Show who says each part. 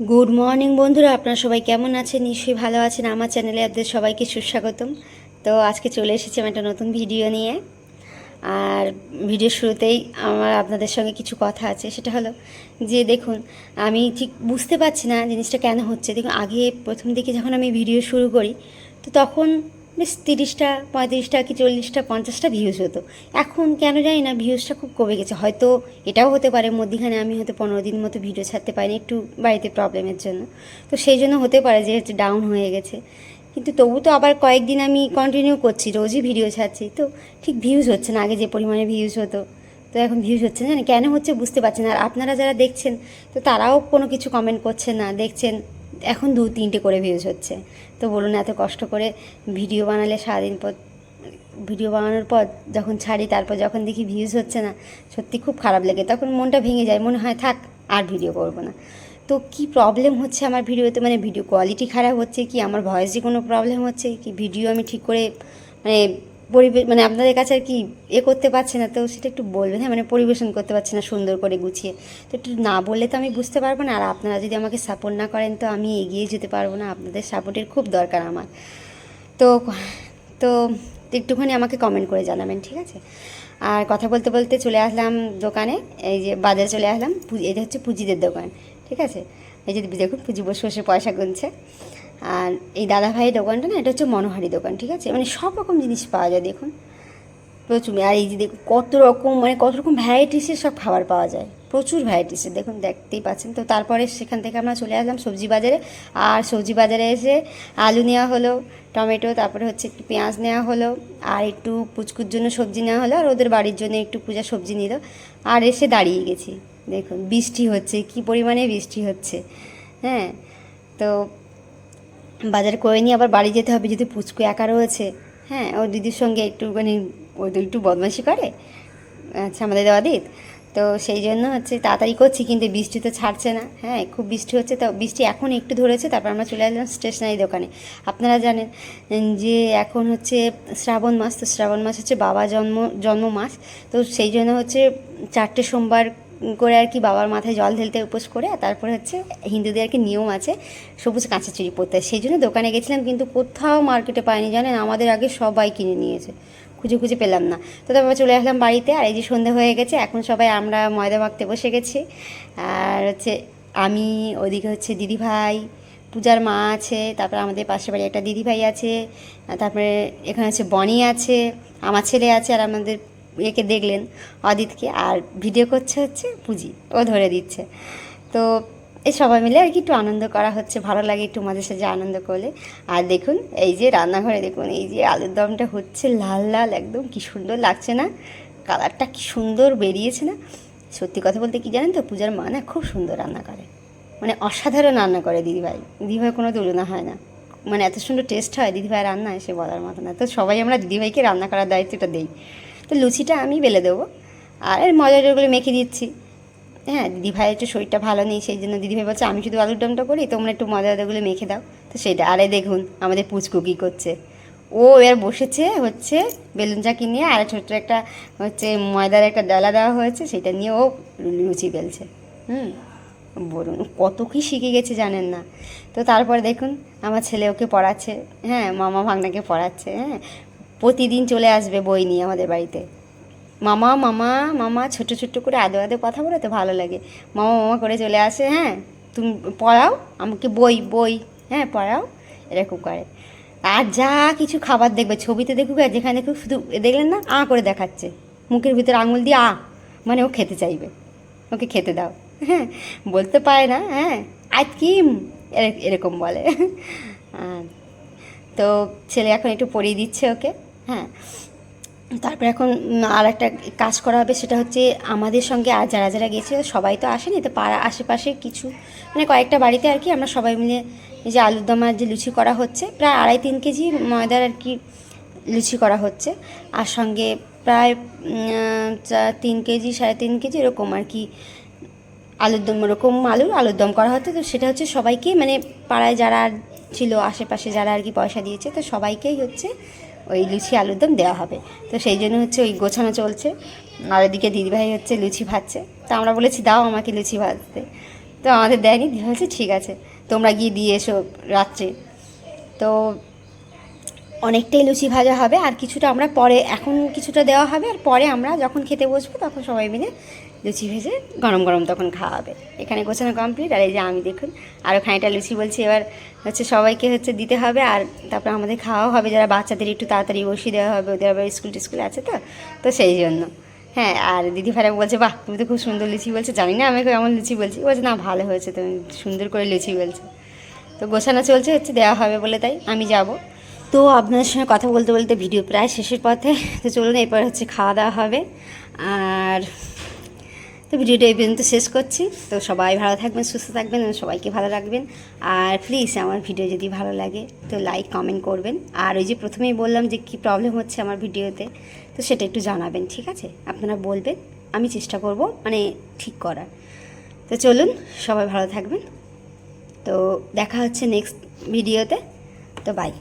Speaker 1: Good morning বন্ধুরা, আপনারা সবাই কেমন আছেন? নিশ্চয়ই ভালো আছেন। আমার চ্যানেলে আপনাদের সবাইকে সুস্বাগতম। তো আজকে চলে এসেছি আমি একটা নতুন ভিডিও নিয়ে। আর ভিডিওর শুরুতেই আমার আপনাদের সঙ্গে কিছু কথা আছে। সেটা হলো যে দেখুন, আমি ঠিক বুঝতে পারছি না জিনিসটা কেন হচ্ছে। দেখুন, আগে প্রথম দিকে যখন আমি ভিডিও শুরু করি তো তখন বেশ 30টা 35টা কি 40টা 50টা ভিউজ হতো। এখন কেন জানি না ভিউজটা খুব কমে গেছে। হয়তো এটাও হতে পারে মধ্যিখানে আমি হয়তো 15 দিন মতো ভিডিও ছাড়তে পারিনি, একটু বাড়িতে প্রবলেমের জন্য। তো সেই জন্য হতে পারে যে হচ্ছে ডাউন হয়ে গেছে। কিন্তু তবু তো আবার কয়েকদিন আমি কন্টিনিউ করছি, রোজই ভিডিও ছাড়ছি, তো ঠিক ভিউজ হচ্ছে না আগে যে পরিমাণে ভিউজ হতো। তো এখন ভিউজ হচ্ছে না, কেন হচ্ছে বুঝতে পারছি না। আর আপনারা যারা দেখছেন তো তারাও কোনো কিছু কমেন্ট করছেন না, দেখছেন এখন 2-3টে করে ভিউজ হচ্ছে। তো বলুন, এত কষ্ট করে ভিডিও বানালে সারাদিন পর ভিডিও বানানোর পর যখন ছাড়ি, তারপর যখন দেখি ভিউজ হচ্ছে না, সত্যি খুব খারাপ লাগে। তখন মনটা ভেঙে যায়, মনে হয় থাক আর ভিডিও করব না। তো কি প্রবলেম হচ্ছে আমার ভিডিওতে, মানে ভিডিও কোয়ালিটি খারাপ হচ্ছে কি, আমার ভয়েসে কোনো প্রবলেম হচ্ছে কি, ভিডিও আমি ঠিক করে মানে মানে আপনাদের কাছে আর কি করতে পারছি না, তো সেটা একটু বলবেন। হ্যাঁ, মানে পরিবেশন করতে পারছি না সুন্দর করে গুছিয়ে। তো একটু না বললে তো আমি বুঝতে পারবো না। আর আপনারা যদি আমাকে সাপোর্ট না করেন তো আমি এগিয়ে যেতে পারবো না। আপনাদের সাপোর্টের খুব দরকার আমার। তো তো একটুখানি আমাকে কমেন্ট করে জানাবেন, ঠিক আছে? আর কথা বলতে বলতে চলে আসলাম দোকানে, এই যে বাজারে চলে আসলাম। এটা হচ্ছে পুঁজিদের দোকান, ঠিক আছে? এই যে দেখুন, পুঁজি বসে বসে পয়সা গুনছে। আর এই দাদা ভাইয়ের দোকানটা না, এটা হচ্ছে মনোহারি দোকান, ঠিক আছে? মানে সব রকম জিনিস পাওয়া যায় দেখুন, প্রচুর। আর এই যে দেখুন কত রকম, মানে কত রকম ভ্যারাইটিসের সব খাবার পাওয়া যায়, প্রচুর ভ্যারাইটিসের, দেখুন দেখতেই পাচ্ছেন। তো তারপরে সেখান থেকে আমরা চলে আসলাম সবজি বাজারে। আর সবজি বাজারে এসে আলু নেওয়া হলো, টমেটো, তারপরে হচ্ছে একটু পেঁয়াজ নেওয়া হলো, আর একটু পুচকুর জন্য সবজি নেওয়া হলো, আর ওদের বাড়ির জন্য একটু পূজা সবজি নিল। আর এসে দাঁড়িয়ে গেছি, দেখুন বৃষ্টি হচ্ছে, কি পরিমাণে বৃষ্টি হচ্ছে। হ্যাঁ, তো বাজার করে নিয়ে আবার বাড়ি যেতে হবে, যদি পুচকু একা রয়েছে। হ্যাঁ, ও দিদির সঙ্গে একটুখানি, ও তো একটু বদমাইশি করে, আচ্ছা আমাদের দেওয়া দিদ। তো সেই জন্য হচ্ছে তাড়াতাড়ি করছি, কিন্তু বৃষ্টি তো ছাড়ছে না। হ্যাঁ, খুব বৃষ্টি হচ্ছে। তো বৃষ্টি এখন একটু ধরেছে, তারপর আমরা চলে আসলাম স্টেশনারি দোকানে। আপনারা জানেন যে এখন হচ্ছে শ্রাবণ মাস, তো শ্রাবণ মাস হচ্ছে বাবা জন্ম মাস। তো সেই জন্য হচ্ছে 4টে সোমবার করে আর কি বাবার মাথায় জল ঢেলতে উপোস করে। আর তারপরে হচ্ছে হিন্দুদের আর কি নিয়ম আছে সবুজ কাঁচা চুড়ি পরতে। সেই জন্য দোকানে গেছিলাম, কিন্তু কোথাও মার্কেটে পাইনি, জানেন? আমাদের আগে সবাই কিনে নিয়েছে, খুঁজে খুঁজে পেলাম না। তো তারপর চলে আসলাম বাড়িতে। আর এই যে সন্ধে হয়ে গেছে, এখন সবাই আমরা ময়দা মাখতে বসে গেছি। আর হচ্ছে আমি, ওদিকে হচ্ছে দিদিভাই, পূজার মা আছে, তারপর আমাদের পাশের বাড়ি একটা দিদিভাই আছে, তারপরে এখানে হচ্ছে বনি আছে, আমার ছেলে আছে, আর আমাদের একে দেখলেন অদিতকে। আর ভিডিও করছে হচ্ছে পুঁজি, ও ধরে দিচ্ছে। তো এই সবাই মিলে আর কি একটু আনন্দ করা হচ্ছে, ভালো লাগে একটু মাঝে সাঝে আনন্দ করলে। আর দেখুন এই যে রান্নাঘরে দেখুন, এই যে আলুর দমটা হচ্ছে লাল লাল একদম, কি সুন্দর লাগছে না? কালারটা কি সুন্দর বেরিয়েছে না? সত্যি কথা বলতে কি জানেন তো, পূজার মা না খুব সুন্দর রান্না করে, মানে অসাধারণ রান্না করে দিদিভাই। দিদিভাই কোনো তুলনা হয় না, মানে এত সুন্দর টেস্ট হয় দিদিভাই রান্না, এসে বলার মতো না। তো সবাই আমরা দিদিভাইকে রান্না করার দায়িত্বটা দেই। তো লুচিটা আমি বেলে দেবো, আর এর মজাটাগুলো মেখে দিচ্ছি। হ্যাঁ, দিদিভাইয়ের একটু শরীরটা ভালো নেই, সেই জন্য দিদিভাই বলছে আমি শুধু আলুর দমটা করি, তোমরা একটু মজাদাগুলো মেখে দাও। তো সেটা। আরে দেখুন আমাদের পুচকু কী করছে, ও এবার বসেছে হচ্ছে বেলুন চাকি নিয়ে, আর ছোট্ট একটা হচ্ছে ময়দার একটা ডালা দেওয়া হয়েছে, সেটা নিয়ে ও লুচি বেলছে। হুম, বলুন কত কী শিখে গেছে জানেন না? তো তারপরে দেখুন আমার ছেলে ওকে পড়াচ্ছে। হ্যাঁ, মামা ভাগনাকে পড়াচ্ছে। হ্যাঁ, প্রতিদিন চলে আসবে বই নিয়ে আমাদের বাড়িতে। মামা মামা মামা ছোট ছোট্ট করে আদো আদো কথা বলে তো ভালো লাগে। মামা মামা করে চলে আসে। হ্যাঁ, তুমি পড়াও আমাকে, বই বই, হ্যাঁ পড়াও, এরকম করে। আর যা কিছু খাবার দেখবে, ছবিতে দেখুক আর যেখানে দেখুক, শুধু দেখলেন না করে দেখাচ্ছে, মুখের ভিতরে আঙুল দিয়ে মানে ও খেতে চাইবে, ওকে খেতে দাও। হ্যাঁ, বলতে পারে না। হ্যাঁ, আইসক্রিম, এরকম বলে। আর তো ছেলে এখন একটু পড়িয়ে দিচ্ছে ওকে। হ্যাঁ, তারপরে এখন আর একটা কাজ করা হবে, সেটা হচ্ছে আমাদের সঙ্গে আর যারা যারা গেছে সবাই তো আসেনি, তো পাড়া আশেপাশে কিছু মানে কয়েকটা বাড়িতে আর কি আমরা সবাই মিলে এই যে আলুর দম আর যে লুচি করা হচ্ছে, প্রায় 2.5-3 কেজি ময়দার আর কি লুচি করা হচ্ছে। আর সঙ্গে প্রায় 3 কেজি 3.5 কেজি এরকম আর কি আলুর দম, ওরকম আলুর দম করা হচ্ছে। তো সেটা হচ্ছে সবাইকে, মানে পাড়ায় যারা ছিল আশেপাশে যারা আর কি পয়সা দিয়েছে, তো সবাইকেই হচ্ছে ওই লুচি আলুর দম দেওয়া হবে। তো সেই জন্য হচ্ছে ওই গোছানো চলছে। আর এদিকে দিদিভাই হচ্ছে লুচি ভাজছে, তো আমরা বলেছি দাও আমাকে লুচি ভাজতে। তো আমাদের দেয়নি, দিয়ে হচ্ছে ঠিক আছে তোমরা গিয়ে দিয়ে এসো রাত্রে। তো অনেকটাই লুচি ভাজা হবে, আর কিছুটা আমরা পরে, এখন কিছুটা দেওয়া হবে, আর পরে আমরা যখন খেতে বসবো তখন সবাই মিলে লুচি ভেজে গরম গরম তখন খাওয়া হবে। এখানে গোছানো কমপ্লিট, আর এই যে আমি দেখুন আরও খানিকটা লুচি বলছি, এবার হচ্ছে সবাইকে হচ্ছে দিতে হবে, আর তারপর আমাদের খাওয়াও হবে, যারা বাচ্চাদের একটু তাড়াতাড়ি বসিয়ে দেওয়া হবে, ওদের আবার স্কুল টিস্কুল আছে, তো সেই জন্য। হ্যাঁ, আর দিদি ভাইরা বলছে বাহ তুমি তো খুব সুন্দর লুচি বলছে, জানি না আমি কেমন লুচি বলছি, বলছে না ভালো হয়েছে, তুমি সুন্দর করে লুচি বলছো। তো গোছানো চলছে, হচ্ছে দেওয়া হবে বলে তাই আমি যাব। তো আপনাদের সঙ্গে কথা বলতে বলতে ভিডিও প্রায় শেষের পথে, তো চলুন এরপর হচ্ছে খাওয়া দাওয়া হবে। আর তো ভিডিওটা এই পর্যন্ত শেষ করছি। তো সবাই ভালো থাকবেন, সুস্থ থাকবেন, এবং সবাইকে ভালো রাখবেন। আর প্লিজ আমার ভিডিও যদি ভালো লাগে তো লাইক কমেন্ট করবেন। আর ওই যে প্রথমেই বললাম যে কী প্রবলেম হচ্ছে আমার ভিডিওতে, তো সেটা একটু জানাবেন, ঠিক আছে? আপনারা বলবেন, আমি চেষ্টা করব মানে ঠিক করার। তো চলুন সবাই ভালো থাকবেন, তো দেখা হচ্ছে নেক্সট ভিডিওতে। তো বাই।